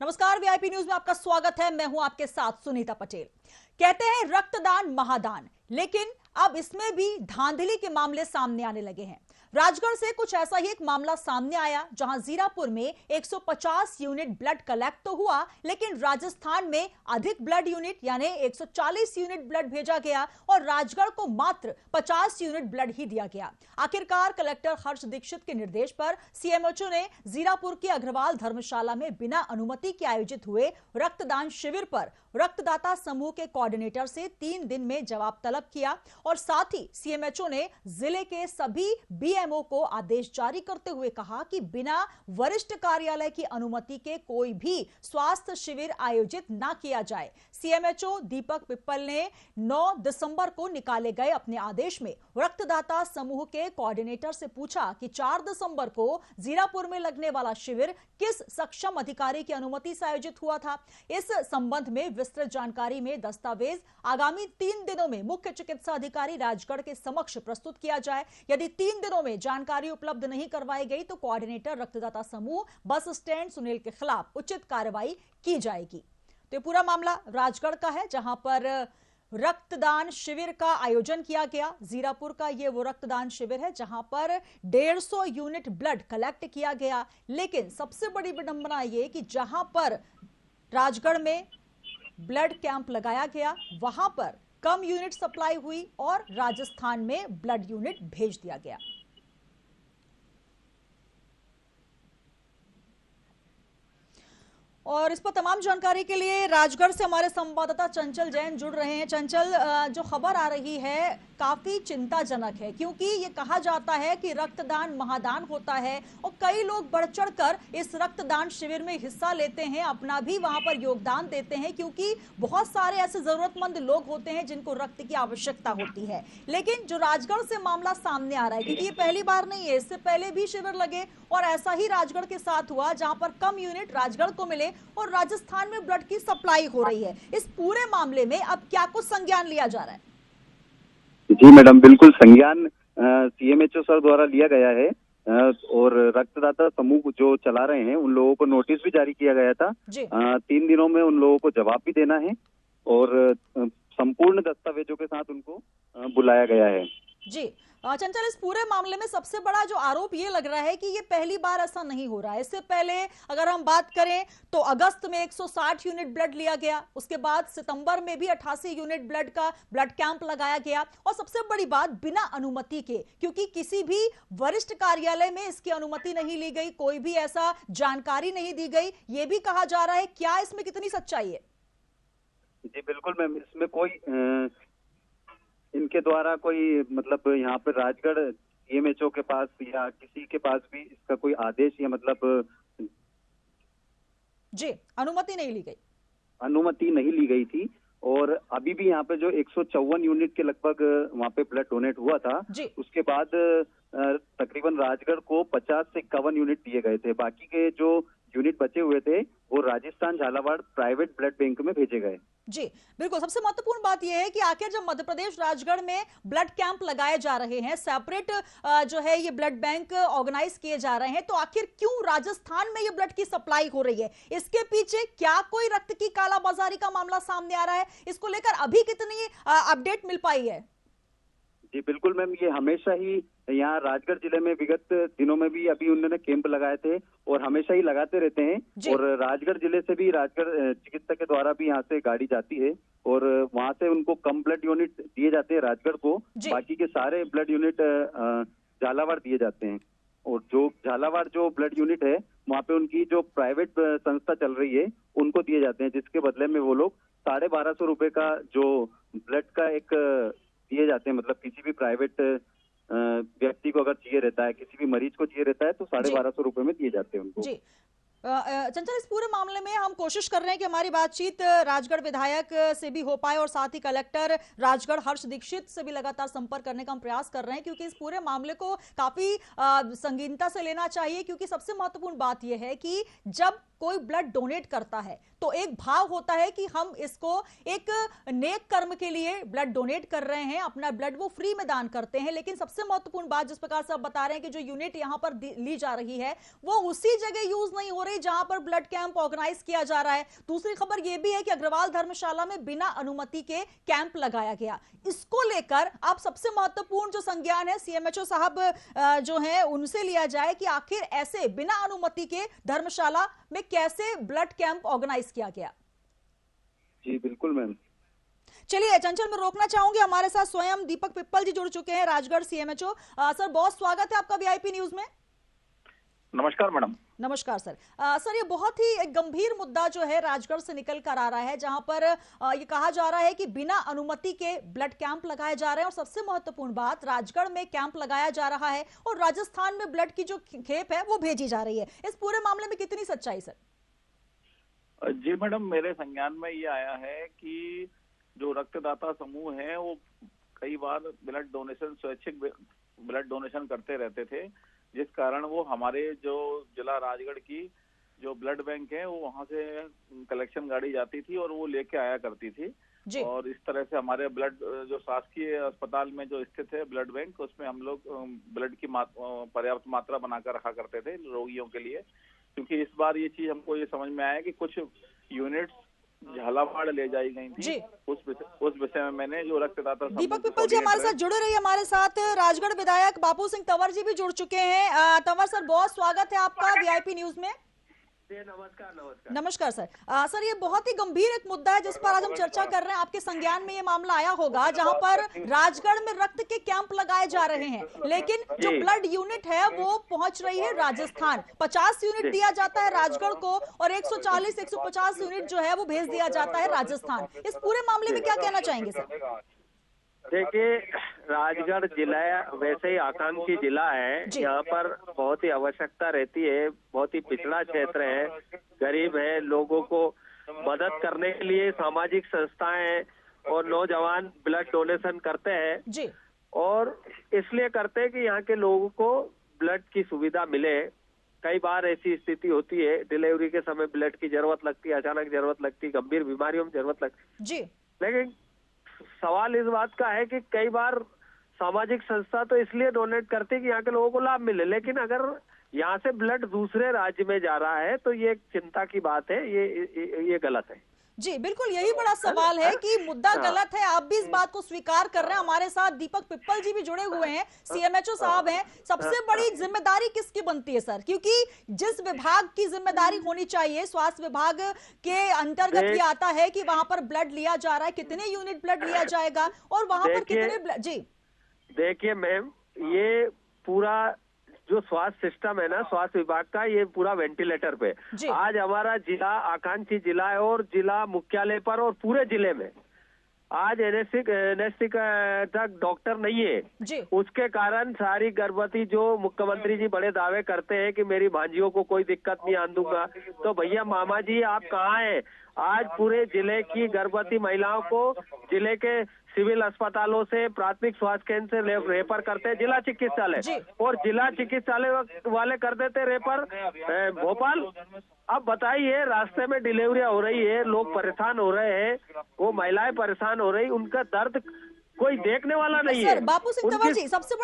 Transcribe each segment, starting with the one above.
नमस्कार, VIP news में आपका स्वागत है। मैं हूं आपके साथ सुनीता पटेल। कहते हैं रक्तदान महादान, लेकिन अब इसमें भी धांधली के मामले सामने आने लगे हैं। राजगढ़ से कुछ ऐसा ही एक मामला सामने आया, जहां जीरापुर में 150 यूनिट ब्लड कलेक्ट तो हुआ, लेकिन राजस्थान में अधिक ब्लड यूनिट यानी 140 यूनिट ब्लड भेजा गया और राजगढ़ को मात्र 50 यूनिट ब्लड ही दिया गया। आखिरकार कलेक्टर हर्ष दीक्षित के निर्देश पर सीएमएचओ ने जीरापुर की अग्रवाल धर्मशाला में बिना अनुमति के आयोजित हुए रक्तदान शिविर पर रक्तदाता समूह के कोऑर्डिनेटर से 3 दिन में जवाब तलब किया और साथ ही सीएमएचओ ने जिले के सभी बीएमओ को आदेश जारी करते हुए कहा कि बिना वरिष्ठ कार्यालय की अनुमति के कोई भी स्वास्थ्य शिविर आयोजित ना किया जाए। सीएमएचओ दीपक पिप्पल ने 9 दिसंबर को निकाले गए अपने आदेश में रक्तदाता समूह के कोऑर्डिनेटर से पूछा कि 4 दिसंबर को जीरापुर में लगने वाला शिविर किस सक्षम अधिकारी की अनुमति से आयोजित हुआ था। इस संबंध में विस्तृत जानकारी में दस्तावेज आगामी 3 दिनों में मुख्य चिकित्सा अधिकारी राजगढ़ के समक्ष प्रस्तुत किया जाए। यदि 3 दिनों में जानकारी उपलब्ध नहीं करवाई गई तो कोऑर्डिनेटर रक्तदाता समूह बस स्टैंड सुनील के खिलाफ उचित कार्रवाई की जाएगी। तो पूरा मामला राजगढ़ का है, जहां पर रक्तदान शिविर का आयोजन किया गया। जीरापुर का ये वो रक्तदान शिविर है जहां पर 150 यूनिट ब्लड कलेक्ट किया गया, लेकिन सबसे बड़ी विडंबना ये कि जहां पर राजगढ़ में ब्लड कैंप लगाया गया वहां पर कम यूनिट सप्लाई हुई और राजस्थान में ब्लड यूनिट भेज दिया गया। और इस पर तमाम जानकारी के लिए राजगढ़ से हमारे संवाददाता चंचल जैन जुड़ रहे हैं। चंचल, जो खबर आ रही है काफी चिंताजनक है, क्योंकि ये कहा जाता है कि रक्तदान महादान होता है और कई लोग बढ़ चढ़कर इस रक्तदान शिविर में हिस्सा लेते हैं, अपना भी वहां पर योगदान देते हैं, क्योंकि बहुत सारे ऐसे जरूरतमंद लोग होते हैं जिनको रक्त की आवश्यकता होती है। लेकिन जो राजगढ़ से मामला सामने आ रहा है, क्योंकि ये पहली बार नहीं है, इससे पहले भी शिविर लगे और ऐसा ही राजगढ़ के साथ हुआ, जहां पर कम यूनिट राजगढ़ को मिले और राजस्थान में ब्लड की सप्लाई हो रही है। इस पूरे मामले में अब क्या कुछ संज्ञान लिया जा रहा है? जी मैडम, बिल्कुल संज्ञान सीएमएचओ सर द्वारा लिया गया है और रक्तदाता समूह जो चला रहे हैं उन लोगों को नोटिस भी जारी किया गया था। 3 दिनों में उन लोगों को जवाब भी देना है और संपूर्ण दस्तावेजों के साथ उनको बुलाया गया है। जी चंचल, इस पूरे मामले में सबसे बड़ा जो आरोप ये लग रहा है कि ये पहली बार ऐसा नहीं हो रहा है। इससे पहले अगर हम बात करें तो अगस्त में 160 यूनिट ब्लड लिया गया, उसके बाद सितंबर में भी 88 यूनिट ब्लड का ब्लड कैंप लगाया गया और सबसे बड़ी बात बिना अनुमति के, क्योंकि किसी भी वरिष्ठ कार्यालय में इसकी अनुमति नहीं ली गई, कोई भी ऐसा जानकारी नहीं दी गई, ये भी कहा जा रहा है। क्या इसमें कितनी सच्चाई है? जी बिल्कुल मैम, इसमें कोई इनके द्वारा कोई मतलब यहाँ पर राजगढ़ सीएमएचओ के पास या किसी के पास भी इसका कोई आदेश या मतलब जी अनुमति नहीं ली गई, अनुमति नहीं ली गई थी। और अभी भी यहाँ पे जो 154 यूनिट के लगभग वहाँ पे ब्लड डोनेट हुआ था, उसके बाद तकरीबन राजगढ़ को 50 से 51 यूनिट दिए गए थे। बाकी के जो यूनिट बचे हुए थे वो Rajasthan Jhalawar private blood bank में भेजे गए। जी बिल्कुल, सबसे महत्वपूर्ण बात यह है कि आखिर जब मध्य प्रदेश राजगढ़ में ब्लड कैंप लगाए जा रहे हैं, सेपरेट जो है ये ब्लड बैंक ऑर्गेनाइज किए जा रहे हैं, तो आखिर क्यों राजस्थान में ये ब्लड की सप्लाई हो रही है? इसके पीछे क्या कोई रक्त की कालाबाजारी का मामला सामने आ रहा है? इसको लेकर अभी कितनी अपडेट मिल पाई है? जी बिल्कुल मैम, ये हमेशा ही यहाँ राजगढ़ जिले में विगत दिनों में भी अभी उन्होंने कैंप लगाए थे और हमेशा ही लगाते रहते हैं। और राजगढ़ जिले से भी राजगढ़ चिकित्सक के द्वारा भी यहाँ से गाड़ी जाती है और वहाँ से उनको कम ब्लड यूनिट दिए जाते हैं राजगढ़ को, बाकी के सारे ब्लड यूनिट झालावाड़ दिए जाते हैं। और जो झालावाड़ जो ब्लड यूनिट है वहाँ पे उनकी जो प्राइवेट संस्था चल रही है उनको दिए जाते हैं, जिसके बदले में वो लोग 1250 रुपए का जो ब्लड का एक दिए जाते हैं। मतलब किसी भी प्राइवेट व्यक्ति को अगर चाहिए रहता है, किसी भी मरीज को चाहिए रहता है तो 1250 रुपए में दिए जाते हैं उनको। जी चंचल, इस पूरे मामले में हम कोशिश कर रहे हैं कि हमारी बातचीत राजगढ़ विधायक से भी हो पाए और साथ ही कलेक्टर राजगढ़ हर्ष दीक्षित से भी लगातार संपर्क करने का हम प्रयास कर रहे हैं, क्योंकि इस पूरे मामले को काफी संगीनता से लेना चाहिए। क्योंकि सबसे महत्वपूर्ण बात यह है कि जब कोई ब्लड डोनेट करता है तो एक भाव होता है कि हम इसको एक नेक कर्म के लिए ब्लड डोनेट कर रहे हैं, अपना ब्लड वो फ्री में दान करते हैं। लेकिन सबसे महत्वपूर्ण बात जिस प्रकार से आप बता रहे हैं कि जो यूनिट यहां पर ली जा रही है वो उसी जगह यूज नहीं हो रही ही जहां पर ब्लड कैंप ऑर्गेनाइज किया जा रहा है। दूसरी खबर यह भी है कि अग्रवाल धर्मशाला में बिना अनुमति के कैंप लगाया गया। इसको लेकर अब सबसे महत्वपूर्ण जो संज्ञान है सीएमएचओ साहब जो है उनसे लिया जाए कि आखिर ऐसे बिना अनुमति के धर्मशाला में कैसे ब्लड कैंप ऑर्गेनाइज किया गया। जी बिल्कुल मैम। चलिए चंचल, मैं रोकना चाहूंगी, हमारे साथ स्वयं दीपक पिप्पल जी जुड़ चुके हैं, राजगढ़ सीएमएचओ। सर बहुत स्वागत है आपका वीआईपी न्यूज में। नमस्कार मैडम। नमस्कार सर। सर ये बहुत ही एक गंभीर मुद्दा जो है राजगढ़ से निकल कर आ रहा है, जहां पर ये कहा जा रहा है कि बिना अनुमति के ब्लड कैंप लगाए जा रहे हैं और सबसे महत्वपूर्ण बात, राजगढ़ में कैंप लगाया जा रहा है और राजस्थान में ब्लड की जो खेप है वो भेजी जा रही है। इस पूरे मामले में कितनी सच्चाई सर? जी मैडम, मेरे संज्ञान में ये आया है कि जो रक्तदाता समूह है वो कई बार ब्लड डोनेशन, स्वैच्छिक ब्लड डोनेशन करते रहते थे, जिस कारण वो हमारे जो जिला राजगढ़ की जो ब्लड बैंक है वो वहां से कलेक्शन गाड़ी जाती थी और वो लेके आया करती थी। और इस तरह से हमारे ब्लड जो शासकीय अस्पताल में जो स्थित है ब्लड बैंक, उसमें हम लोग ब्लड की पर्याप्त मात्रा बनाकर रखा करते थे रोगियों के लिए। क्योंकि इस बार ये चीज हमको ये समझ में आया कि कुछ यूनिट्स झालावाड़ ले जाई गई थी। उस विषय में मैंने जो रक्तदाता दीपक पिप्पल जी हमारे साथ जुड़े रहिए। हमारे साथ राजगढ़ विधायक बापू सिंह तंवर जी भी जुड़ चुके हैं। तंवर सर बहुत स्वागत है आपका वीआईपी न्यूज में। नमस्कार। नमस्कार सर। सर ये बहुत ही गंभीर एक मुद्दा है जिस पर आज हम चर्चा कर रहे हैं। आपके संज्ञान में ये मामला आया होगा जहां पर राजगढ़ में रक्त के कैंप लगाए जा रहे हैं, लेकिन जो ब्लड यूनिट है वो पहुंच रही है राजस्थान। 50 यूनिट दिया जाता है राजगढ़ को और 140-150 यूनिट जो है वो भेज दिया जाता है राजस्थान। इस पूरे मामले में क्या कहना चाहेंगे सर? देखिए, राजगढ़ जिला वैसे ही आकांक्षी जिला है। यहाँ पर बहुत ही आवश्यकता रहती है, बहुत ही पिछड़ा क्षेत्र है, गरीब है। लोगों को मदद करने के लिए सामाजिक संस्थाएं और नौजवान ब्लड डोनेशन करते हैं जी। और इसलिए करते हैं कि यहाँ के लोगों को ब्लड की सुविधा मिले। कई बार ऐसी स्थिति होती है, डिलीवरी के समय ब्लड की जरूरत लगती है, अचानक जरूरत लगती है, गंभीर बीमारियों में जरूरत लगती जी। लेकिन सवाल इस बात का है कि कई बार सामाजिक संस्था तो इसलिए डोनेट करती है कि यहाँ के लोगों को लाभ मिले, लेकिन अगर यहाँ से ब्लड दूसरे राज्य में जा रहा है तो ये चिंता की बात है, ये गलत है। जी बिल्कुल, यही बड़ा सवाल है कि मुद्दा गलत है। आप भी इस बात को स्वीकार कर रहे हैं। हमारे साथ दीपक पिप्पल जी भी जुड़े हुए हैं, सीएमएचओ साहब हैं। सबसे बड़ी जिम्मेदारी किसकी बनती है सर? क्योंकि जिस विभाग की जिम्मेदारी होनी चाहिए, स्वास्थ्य विभाग के अंतर्गत ये आता है कि वहां पर ब्लड लिया जा रहा है, कितने यूनिट ब्लड लिया जाएगा और वहां पर कितने ब्लड। जी देखिए मैम, ये पूरा जो स्वास्थ्य सिस्टम है ना स्वास्थ्य विभाग का, ये पूरा वेंटिलेटर पे। आज हमारा जिला आकांक्षी जिला है और जिला मुख्यालय पर और पूरे जिले में आज एनएससी का डॉक्टर नहीं है। उसके कारण सारी गर्भवती, जो मुख्यमंत्री जी बड़े दावे करते हैं कि मेरी भांजियों को कोई दिक्कत नहीं आने दूंगा, तो भैया मामा जी आप कहाँ हैं? आज पूरे जिले की गर्भवती महिलाओं को जिले के सिविल अस्पतालों से प्राथमिक स्वास्थ्य केंद्र से रेफर करते हैं जिला चिकित्सालय, और जिला चिकित्सालय वाले कर देते रेफर भोपाल। अब बताइए, रास्ते में डिलीवरियां हो रही है, लोग परेशान हो रहे हैं, वो महिलाएं परेशान हो रही, उनका दर्द कोई देखने वाला नहीं है। बापू सिंह तंवर जी, सबसे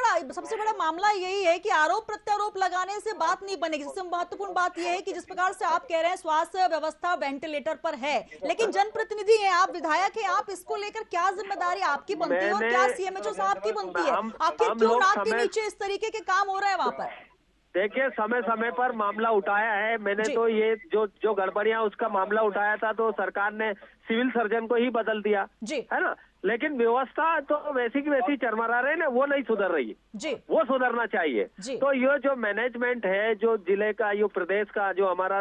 बड़ा मामला यही है कि आरोप प्रत्यारोप लगाने से बात नहीं बनेगी। सबसे महत्वपूर्ण बात यह है कि जिस प्रकार से आप कह रहे हैं स्वास्थ्य व्यवस्था वेंटिलेटर पर है, लेकिन जनप्रतिनिधि हैं आप, विधायक हैं आप, इसको लेकर क्या जिम्मेदारी आपकी बनती है और क्या सीएमएचओ साहब की बनती है? आखिर क्यों नाक के नीचे इस तरीके के काम हो रहे हैं वहां पर? देखिए, समय समय पर मामला उठाया है मैंने, तो ये जो गड़बड़ियां उसका मामला उठाया था तो सरकार ने सिविल सर्जन को ही बदल दिया है ना, लेकिन व्यवस्था तो वैसी की वैसी चरमरा रहे ना, वो नहीं सुधर रही जी। वो सुधरना चाहिए। तो ये जो मैनेजमेंट है, जो जिले का, ये प्रदेश का जो हमारा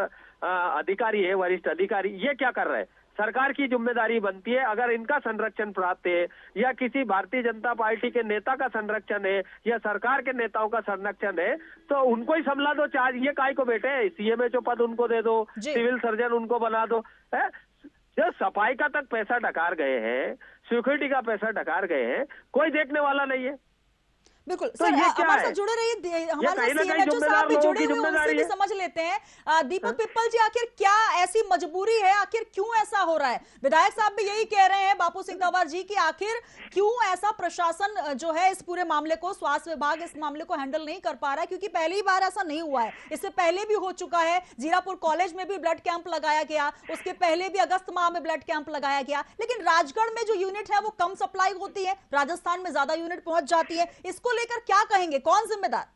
अधिकारी है, वरिष्ठ अधिकारी, ये क्या कर रहे हैं? सरकार की जिम्मेदारी बनती है, अगर इनका संरक्षण प्राप्त है या किसी भारतीय जनता पार्टी के नेता का संरक्षण है या सरकार के नेताओं का संरक्षण है, तो उनको ही संभला दो। चार्ज ये काय को बेटे, सीएमएचओ पद उनको दे दो, सिविल सर्जन उनको बना दो। जो सफाई का तक पैसा डकार गए हैं, सिक्योरिटी का पैसा डकार गए हैं, कोई देखने वाला नहीं है। बिल्कुल तो सर, ये क्या हमारे है? साथ जुड़े रहिए, हमारे कहीं साथ ना कहीं सीएमएचओ साहब भी जुड़े हुए, उनसे भी है। समझ लेते हैं। दीपक पिप्पल जी, आखिर क्या ऐसी मजबूरी है, आखिर क्यों ऐसा हो रहा है? विधायक साहब भी यही कह रहे हैं, बापू सिंह तंवर जी, कि आखिर क्यों ऐसा प्रशासन जो है इस पूरे मामले को, स्वास्थ्य विभाग इस मामले को हैंडल नहीं कर पा रहा है, क्योंकि पहली बार ऐसा नहीं हुआ है, इससे पहले भी हो चुका है। जीरापुर कॉलेज में भी ब्लड कैंप लगाया गया, उसके पहले भी अगस्त माह में ब्लड कैंप लगाया गया, लेकिन राजगढ़ में जो यूनिट है वो कम सप्लाई होती है, राजस्थान में ज्यादा यूनिट पहुंच जाती है। इसको लेकर क्या कहेंगे, कौन जिम्मेदार?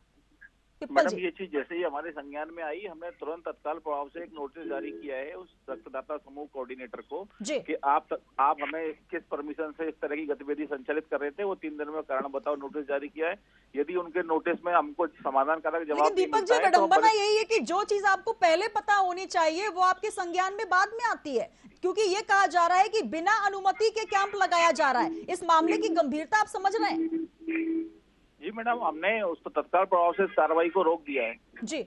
मैडम, ये चीज जैसे ही हमारे संज्ञान में आई, हमने तुरंत तत्काल प्रभाव से एक नोटिस जारी किया है उस रक्तदाता समूह कोऑर्डिनेटर को कि आप हमें किस परमिशन से इस तरह की गतिविधि संचालित कर रहे थे, वो 3 दिन में कारण बताओ नोटिस जारी किया है। यदि उनके नोटिस में हमको समाधानकारक जवाब नहीं दीपक जी, विडंबना यही है कि जो चीज आपको पहले पता होनी चाहिए वो आपके संज्ञान में बाद में आती है, क्योंकि ये कहा जा रहा है कि बिना अनुमति के कैंप लगाया जा रहा है। इस मामले की गंभीरता आप समझ रहे हैं? जी मैडम, हमने उस तत्काल प्रभाव से कार्रवाई को रोक दिया है। जी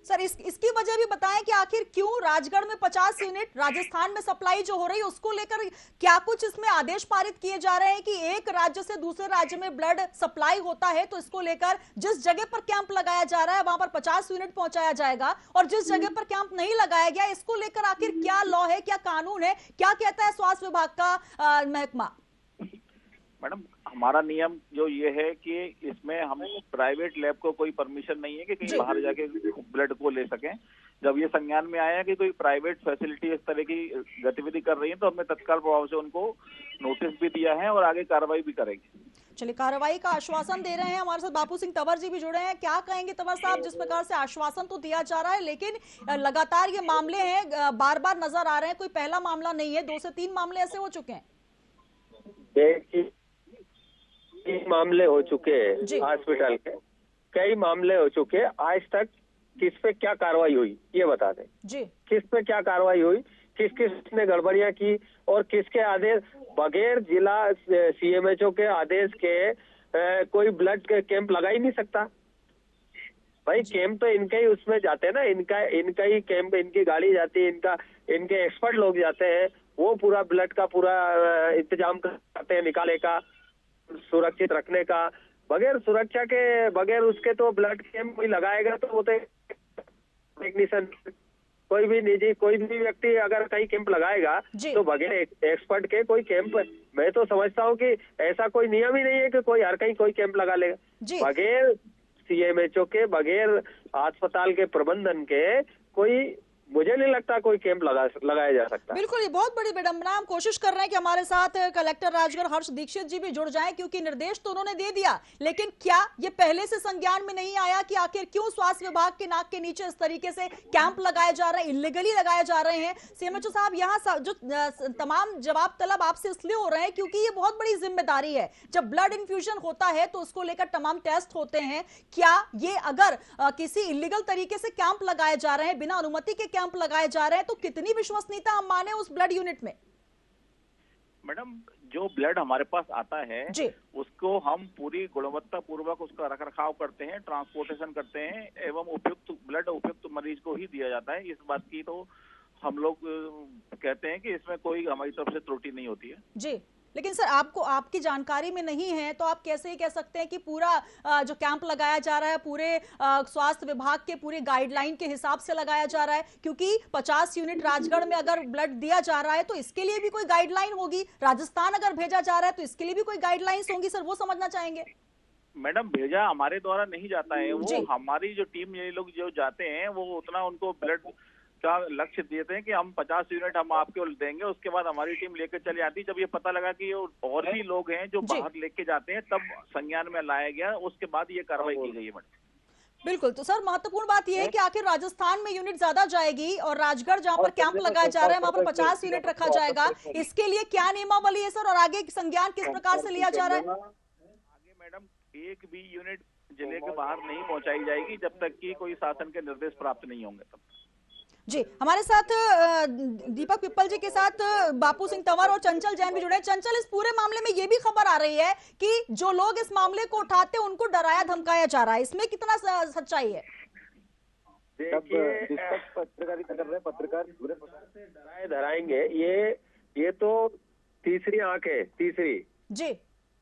सर, इसकी वजह भी बताएं कि आखिर क्यों राजगढ़ में 50 यूनिट, राजस्थान में सप्लाई जो हो रही है उसको लेकर क्या कुछ इसमें आदेश पारित किए जा रहे हैं कि एक राज्य से दूसरे राज्य में ब्लड सप्लाई होता है तो इसको लेकर जिस जगह पर कैंप लगाया जा रहा है वहां पर 50 यूनिट पहुंचाया जाएगा, और जिस जगह पर कैंप नहीं लगाया गया इसको लेकर आखिर क्या लॉ है, क्या कानून है, क्या कहता है स्वास्थ्य विभाग का महकमा? मैडम, हमारा नियम जो ये है कि इसमें हम प्राइवेट लैब को कोई परमिशन नहीं है कि कहीं बाहर जाके ब्लड को ले सकें। जब ये संज्ञान में आया कि कोई प्राइवेट फैसिलिटी इस तरह की गतिविधि कर रही है तो हमने तत्काल प्रभाव से उनको नोटिस भी दिया है और आगे कार्रवाई भी करेंगे। चलिए, कार्रवाई का आश्वासन दे रहे हैं। हमारे साथ बापू सिंह तंवर जी भी जुड़े हैं। क्या कहेंगे तंवर साहब, जिस प्रकार से आश्वासन तो दिया जा रहा है लेकिन लगातार ये मामले हैं, बार बार नजर आ रहे हैं, कोई पहला मामला नहीं है, 2 से 3 मामले ऐसे हो चुके हैं। देखिए, 3 मामले हो चुके हैं हॉस्पिटल के, कई मामले हो चुके हैं। आज तक किस पे क्या कार्रवाई हुई ये बता दें जी। किस पे क्या कार्रवाई हुई, किस किस ने गड़बड़ियां की और किसके आदेश बगैर जिला सीएमएचओ के आदेश के कोई ब्लड कैंप लगा ही नहीं सकता। भाई कैंप तो इनके ही उसमें जाते हैं ना, इनका ही कैंप, इनकी गाड़ी जाती है, इनके एक्सपर्ट लोग जाते हैं, वो पूरा ब्लड का पूरा इंतजाम करते हैं निकाले का, सुरक्षित रखने का। बगैर सुरक्षा के, बगैर उसके तो ब्लड कैंप कोई लगाएगा तो वो तो टेक्नीशियन, कोई भी निजी कोई भी व्यक्ति अगर कहीं कैंप लगाएगा तो बगैर एक्सपर्ट के कोई कैंप, मैं तो समझता हूँ कि ऐसा कोई नियम ही नहीं है कि कोई हर कहीं कोई कैंप लगा लेगा। बगैर सीएमएचओ के, बगैर अस्पताल के प्रबंधन के कोई, मुझे नहीं लगता कोई कैंप लगाया जा सकता। बिल्कुल, ये बहुत बड़ी विडंबना। हम कोशिश कर रहे हैं कि हमारे साथ कलेक्टर राजगढ़ हर्ष दीक्षित जी भी जुड़ जाएं, क्योंकि निर्देश तो उन्होंने दे दिया, लेकिन क्या ये पहले से संज्ञान में नहीं आया कि आखिर क्यों स्वास्थ्य विभाग के नाक के नीचे इस तरीके से कैंप लगाए जा रहे हैं, इलीगली लगाए जा रहे हैं? सीएमएचओ साहब, यहाँ जो तमाम जवाब तलब आपसे इसलिए हो रहे हैं क्योंकि ये बहुत बड़ी जिम्मेदारी है। जब ब्लड इन्फ्यूजन होता है तो उसको लेकर तमाम टेस्ट होते हैं। क्या ये अगर किसी इलीगल तरीके से कैंप लगाए जा रहे हैं, बिना अनुमति के कैंप लगाए जा रहे हैं, तो कितनी विश्वसनीयता हम माने उस ब्लड यूनिट में? मैडम, जो ब्लड हमारे पास आता है उसको हम पूरी गुणवत्ता पूर्वक उसका रखरखाव करते हैं, ट्रांसपोर्टेशन करते हैं एवं उपयुक्त ब्लड उपयुक्त मरीज को ही दिया जाता है। इस बात की तो हम लोग कहते हैं कि इसमें कोई हमारी तरफ से त्रुटि नहीं होती है जी। लेकिन सर, आपको आपकी जानकारी में नहीं है तो आप कैसे ही कह सकते हैं कि पूरा जो कैंप लगाया जा रहा है पूरे स्वास्थ्य विभाग के पूरे गाइडलाइन के हिसाब से लगाया जा रहा है? क्योंकि 50 यूनिट राजगढ़ में अगर ब्लड दिया जा रहा है तो इसके लिए भी कोई गाइडलाइन होगी, राजस्थान अगर भेजा जा रहा है तो इसके लिए भी कोई गाइडलाइंस होंगी। सर, वो समझना चाहेंगे। मैडम, भेजा हमारे द्वारा नहीं जाता है, वो हमारी जो टीम, ये लोग जो जाते हैं वो उतना उनको ब्लड का लक्ष्य देते हैं कि हम 50 यूनिट हम आपको देंगे, उसके बाद हमारी टीम लेकर चली आती। जब ये पता लगा कि और भी लोग हैं जो बाहर लेके जाते हैं तब संज्ञान में लाया गया, उसके बाद ये कार्रवाई की गई है। मैडम, बिल्कुल। तो सर, महत्वपूर्ण बात यह है कि आखिर राजस्थान में यूनिट ज्यादा जाएगी और राजगढ़ जहां पर कैंप लगाया जा रहा है वहां पर 50 यूनिट रखा जाएगा। इसके लिए क्या नियमावली है सर, और आगे संज्ञान किस प्रकार से लिया जा रहा है? आगे मैडम, एक भी यूनिट जिले के बाहर नहीं पहुंचाई जाएगी जब तक कि कोई शासन के निर्देश प्राप्त नहीं होंगे तब। जी, हमारे साथ दीपक पिप्पल जी के साथ बापू सिंह तंवर और चंचल जैन भी जुड़े हैं। चंचल, इस पूरे मामले में ये भी खबर आ रही है कि जो लोग इस मामले को उठाते हैं उनको डराया धमकाया जा रहा है, इसमें कितना सच्चाई है? पत्रकारिता कर रहे हैं, पत्रकार पूरे डराए धराएंगे, ये तो तीसरी आंख है, तीसरी जी।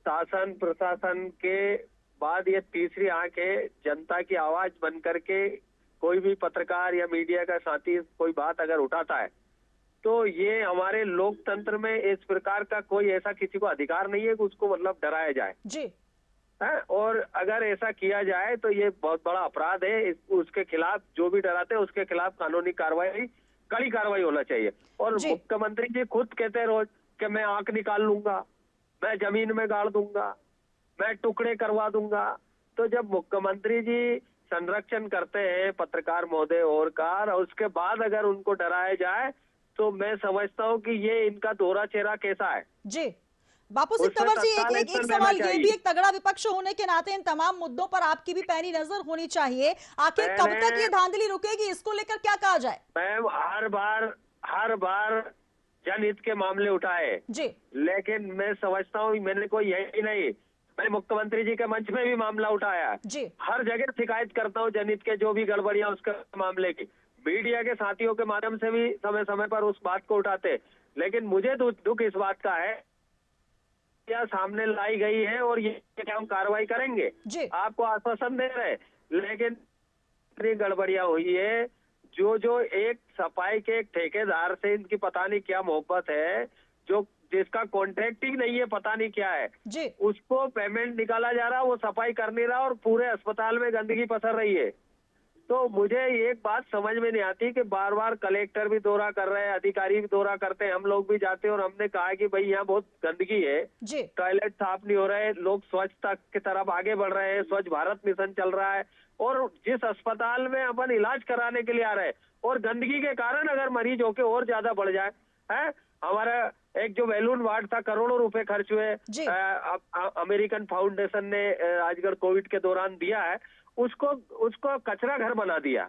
शासन प्रशासन के बाद ये तीसरी आंख है। जनता की आवाज बन करके कोई भी पत्रकार या मीडिया का साथी कोई बात अगर उठाता है तो ये हमारे लोकतंत्र में इस प्रकार का कोई ऐसा किसी को अधिकार नहीं है कि उसको मतलब डराया जाए जी है। और अगर ऐसा किया जाए तो ये बहुत बड़ा अपराध है। उसके खिलाफ जो भी डराते हैं उसके खिलाफ कानूनी कार्रवाई, कड़ी कार्रवाई होना चाहिए। और मुख्यमंत्री जी खुद कहते हैं रोज कि मैं आंख निकाल लूंगा, मैं जमीन में गाड़ दूंगा, मैं टुकड़े करवा दूंगा। तो जब मुख्यमंत्री जी संरक्षण करते हैं पत्रकार महोदय और उसके बाद अगर उनको डराया जाए तो मैं समझता हूं कि ये इनका दोहरा चेहरा कैसा है। जी बापू सिंह तंवर जी, एक सवाल ये भी, एक तगड़ा विपक्ष होने के नाते इन तमाम मुद्दों पर आपकी भी पैनी नजर होनी चाहिए। आखिर कब तक ये धांधली रुकेगी, इसको लेकर क्या कहा जाए? मैम हर बार जनहित के मामले उठाए जी, लेकिन मैं समझता हूँ मैंने कोई यही नहीं, मैं मुख्यमंत्री जी के मंच में भी मामला उठाया जी, हर जगह शिकायत करता हूँ जनहित के जो भी गड़बड़ियां उसके मामले की। मीडिया के साथियों के माध्यम से भी समय समय पर उस बात को उठाते, लेकिन मुझे दुख इस बात का है क्या सामने लाई गई है और ये क्या हम कार्रवाई करेंगे, आपको आश्वासन दे रहे, लेकिन इतनी गड़बड़ियां हुई है। जो एक सफाई के एक ठेकेदार से इनकी पता नहीं क्या मोहब्बत है, जो जिसका कॉन्ट्रैक्ट ही नहीं है, पता नहीं क्या है जी, उसको पेमेंट निकाला जा रहा, वो सफाई कर नहीं रहा और पूरे अस्पताल में गंदगी पसर रही है। तो मुझे एक बात समझ में नहीं आती कि बार बार कलेक्टर भी दौरा कर रहे हैं, अधिकारी भी दौरा करते हैं, हम लोग भी जाते हैं और हमने कहा कि भाई यहाँ बहुत गंदगी है, टॉयलेट साफ नहीं हो रहे, लोग स्वच्छता की तरफ आगे बढ़ रहे हैं, स्वच्छ भारत मिशन चल रहा है और जिस अस्पताल में अपन इलाज कराने के लिए आ रहे हैं और गंदगी के कारण अगर मरीज होके और ज्यादा बढ़ जाए है। हमारा एक जो बैलून वार्ड था, करोड़ों रुपए खर्च हुए, अमेरिकन फाउंडेशन ने राजगढ़ कोविड के दौरान दिया है, उसको कचरा घर बना दिया।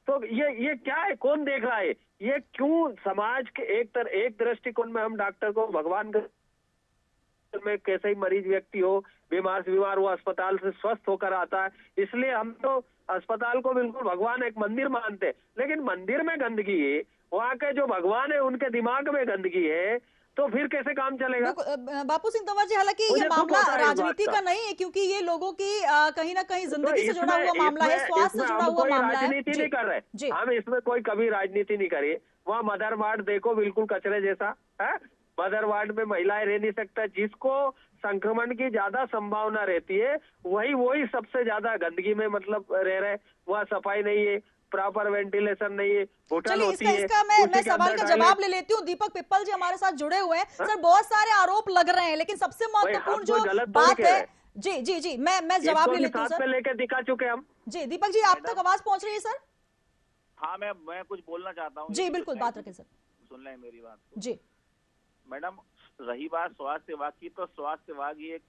तो ये क्या है, कौन देख रहा है? ये क्यों समाज के एक दृष्टिकोण में हम डॉक्टर को भगवान में कैसे ही मरीज व्यक्ति हो, बीमार से बीमार, वो अस्पताल से स्वस्थ होकर आता है, इसलिए हम तो अस्पताल को बिल्कुल भगवान एक मंदिर मानते हैं। लेकिन मंदिर में गंदगी है, वहाँ के जो भगवान है उनके दिमाग में गंदगी है, तो फिर कैसे काम चलेगा? बापू सिंह तंवर जी, हालांकि ये मामला राजनीति का नहीं है, क्योंकि ये लोगों की कहीं ना कहीं जिंदगी से जुड़ा हुआ मामला है, स्वास्थ्य से जुड़ा हुआ मामला है। राजनीति नहीं कर रहे हम, इसमें कोई कभी राजनीति नहीं करी। वहाँ मदर वार्ड देखो, बिल्कुल कचरे जैसा है। मदर वार्ड में महिलाएं रह नहीं सकता, जिसको संक्रमण की ज्यादा संभावना रहती है वही सबसे ज्यादा गंदगी में मतलब रह रहे। वहाँ सफाई नहीं है, प्रॉपर वेंटिलेशन नहीं है, होटल होती है। इसका मैं सवाल का जवाब ले लेती हूँ। दीपक पिप्पल जी हमारे साथ जुड़े हुए हैं। सर, बहुत सारे आरोप लग रहे हैं, लेकिन सबसे महत्वपूर्ण जो बात है, जी मैं जवाब ले लेती हूँ सर। लेकर दिखा चुके हम। जी दीपक जी, आप तक आवाज पहुंच रही है सर? हाँ, मैं कुछ बोलना चाहता हूँ। जी बिल्कुल, बात रखें सर। सुन लें मेरी बात जी। मैडम, रही बात स्वास्थ्य विभाग की, तो स्वास्थ्य विभाग ही एक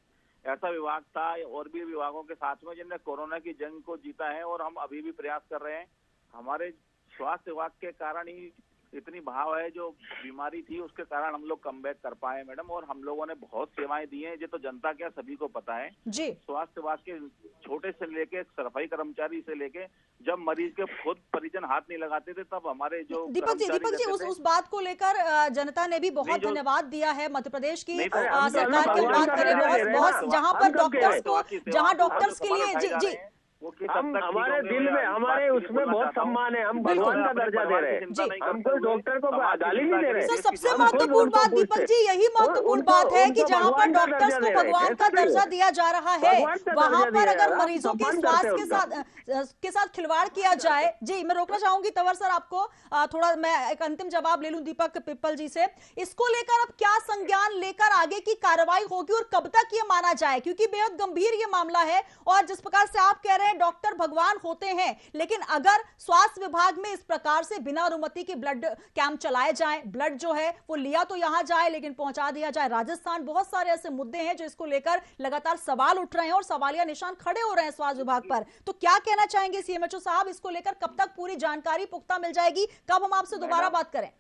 ऐसा विभाग था और भी विभागों के साथ में जिनने कोरोना की जंग को जीता है और हम अभी भी प्रयास कर रहे हैं। हमारे स्वास्थ्य विभाग के कारण ही इतनी भाव है, जो बीमारी थी उसके कारण हम लोग कमबैक कर पाए मैडम, और हम लोगों ने बहुत सेवाएं दी हैं। ये तो जनता क्या सभी को पता है जी। स्वास्थ्य विभाग के छोटे से लेके सफाई कर्मचारी से लेके जब मरीज के खुद परिजन हाथ नहीं लगाते थे, तब हमारे जो दीपक जी उस बात को लेकर जनता ने भी बहुत धन्यवाद दिया है। मध्य प्रदेश की सरकार की बात करें, बहुत जहाँ पर डॉक्टर्स को, जहाँ डॉक्टर्स के लिए जी हम हमारे दिल में, हमारे उसमें बहुत सम्मान है, हम भगवान का दर्जा दे रहे हैं, हम कोई डॉक्टर को गाली नहीं दे रहे। सर, सबसे महत्वपूर्ण बात दीपक जी यही महत्वपूर्ण बात है कि जहाँ पर डॉक्टर्स को भगवान का दर्जा दिया जा रहा है, वहाँ पर अगर मरीजों के स्वास्थ्य के साथ खिलवाड़ किया जाए। जी, मैं रोकना चाहूंगी तंवर सर आपको, थोड़ा मैं एक अंतिम जवाब ले लूं दीपक पिप्पल जी से। इसको लेकर अब क्या संज्ञान लेकर आगे की कार्रवाई होगी और कब तक ये माना जाए, क्योंकि बेहद गंभीर ये मामला है और जिस प्रकार से आप कह रहे हैं डॉक्टर भगवान होते हैं, लेकिन अगर स्वास्थ्य विभाग में इस प्रकार से बिना अनुमति के ब्लड कैंप चलाए जाएं, ब्लड जो है वो लिया तो यहां जाए लेकिन पहुंचा दिया जाए राजस्थान, बहुत सारे ऐसे मुद्दे हैं जो इसको लेकर लगातार सवाल उठ रहे हैं और सवालिया निशान खड़े हो रहे हैं स्वास्थ्य विभाग पर। तो क्या कहना चाहेंगे सीएमएचओ साहब, इसको लेकर कब तक पूरी जानकारी पुख्ता मिल जाएगी, कब हम आपसे दोबारा बात करें?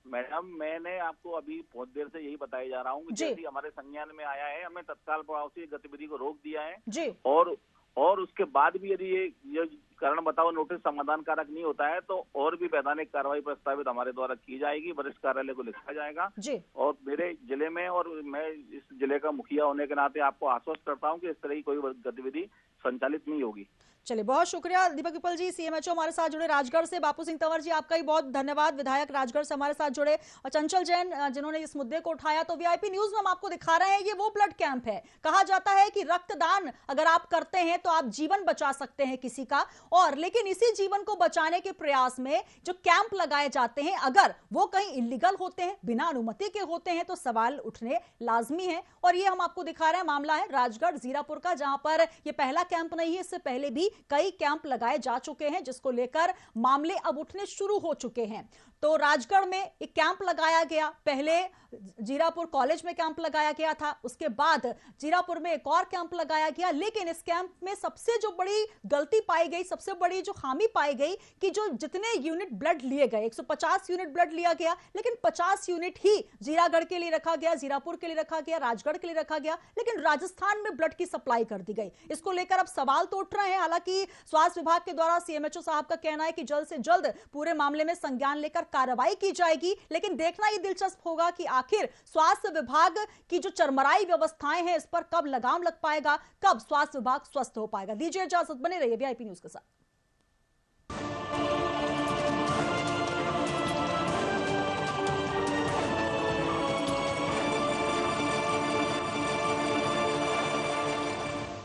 मैडम, मैंने आपको अभी बहुत देर से यही बताया जा रहा हूँ, जैसे हमारे संज्ञान में आया है, हमें तत्काल प्रभाव से गतिविधि को रोक दिया है जी। और उसके बाद भी यदि ये कारण बताओ नोटिस समाधान कारक नहीं होता है तो और भी वैधानिक कार्रवाई प्रस्तावित हमारे द्वारा की जाएगी, वरिष्ठ कार्यालय को लिखा जाएगा जी। और मेरे जिले में, और मैं इस जिले का मुखिया होने के नाते आपको आश्वस्त करता हूं कि इस तरह की कोई गतिविधि संचालित नहीं होगी। चलिए, बहुत शुक्रिया दीपक पिपल जी, सीएमएचओ हमारे साथ जुड़े राजगढ़ से। बापू सिंह तंवर जी, आपका ही बहुत धन्यवाद, विधायक राजगढ़ से हमारे साथ जुड़े। और चंचल जैन जिन्होंने इस मुद्दे को उठाया। तो वीआईपी न्यूज में हम आपको दिखा रहे हैं, ये वो ब्लड कैंप है। कहा जाता है कि रक्तदान अगर आप करते हैं तो आप जीवन बचा सकते हैं किसी का, और लेकिन इसी जीवन को बचाने के प्रयास में जो कैंप लगाए जाते हैं, अगर वो कहीं इलीगल होते हैं, बिना अनुमति के होते हैं, तो सवाल उठने लाजमी है। और ये हम आपको दिखा रहे हैं, मामला है राजगढ़ जीरापुर का, जहां पर ये पहला कैंप नहीं है, इससे पहले भी कई कैंप लगाए जा चुके हैं, जिसको लेकर मामले अब उठने शुरू हो चुके हैं। तो राजगढ़ में एक कैंप लगाया गया, पहले जीरापुर कॉलेज में कैंप लगाया गया था, उसके बाद जीरापुर में एक और कैंप लगाया गया। लेकिन इस कैंप में सबसे जो बड़ी गलती पाई गई, सबसे बड़ी जो खामी पाई गई, कि जो जितने यूनिट ब्लड लिए गए, 150 यूनिट ब्लड लिया गया, लेकिन 50 यूनिट ही जीरागढ़ के लिए रखा गया, जीरापुर के लिए रखा गया, राजगढ़ के लिए रखा गया, लेकिन राजस्थान में ब्लड की सप्लाई कर दी गई। इसको लेकर अब सवाल तो उठ रहे हैं। हालांकि स्वास्थ्य विभाग के द्वारा सीएमएचओ साहब का कहना है कि जल्द से जल्द पूरे मामले में संज्ञान लेकर कार्रवाई की जाएगी। लेकिन देखना यह दिलचस्प होगा कि आखिर स्वास्थ्य विभाग की जो चरमराई व्यवस्थाएं हैं, इस पर कब लगाम लग पाएगा, कब स्वास्थ्य विभाग स्वस्थ हो पाएगा। दीजिए इजाजत, बने रहिए वीआईपी न्यूज के साथ।